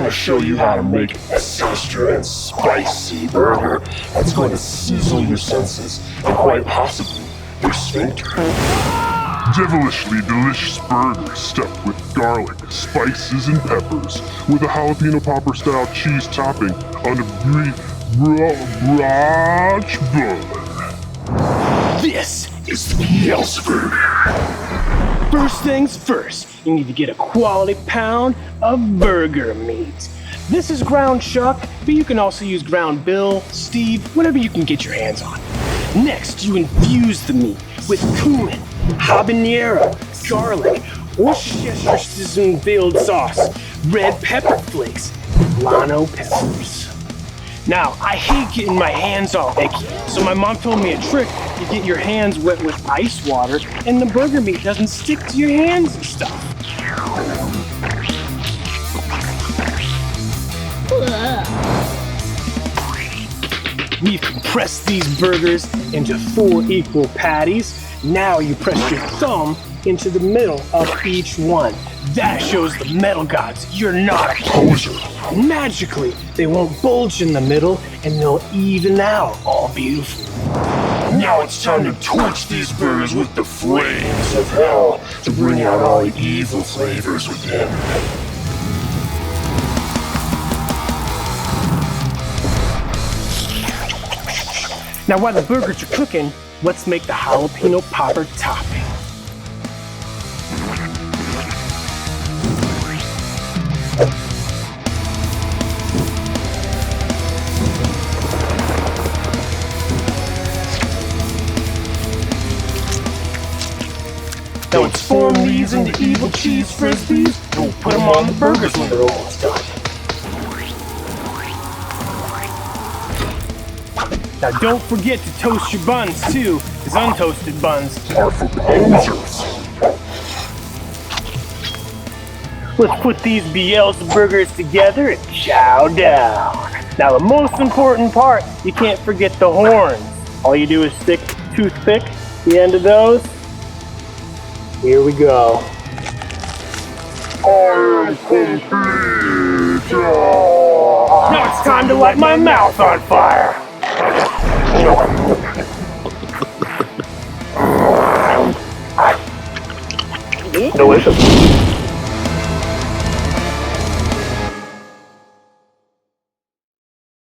gonna show you how to make a sinister and spicy burger that's going to sizzle your senses and quite possibly your sphincter. Devilishly delicious burger stuffed with garlic, spices, and peppers, with a jalapeno popper style cheese topping on a brioche bun. This is the Beelzeburger. First things first, you need to get a quality pound of burger meat. This is ground chuck, but you can also use ground Bill, Steve, whatever you can get your hands on. Next, you infuse the meat with cumin, habanero, garlic, Worcestershire Sauce, red pepper flakes, Poblano peppers. Now, I hate getting my hands all icky, so my mom told me a trick. You get your hands wet with ice water, and the burger meat doesn't stick to your hands and stuff. We've compressed these burgers into 4 equal patties. Now you press your thumb into the middle of each one. That shows the metal gods you're not a poser. Magically, they won't bulge in the middle and they'll even out all beautiful. Now it's time to torch these burgers with the flames of hell to bring out all the evil flavors within. Now while the burgers are cooking, let's make the jalapeno popper topping. Now let's form these into evil cheese frisbees and we'll put them on the burgers when they're almost done. Now don't forget to toast your buns too, because untoasted buns are for posers. Let's put these Beelzeburgers together and chow down. Now the most important part, you can't forget the horns. All you do is stick a toothpick at the end of those. Here we go. I am complete. Now it's time to light my mouth on fire. Delicious.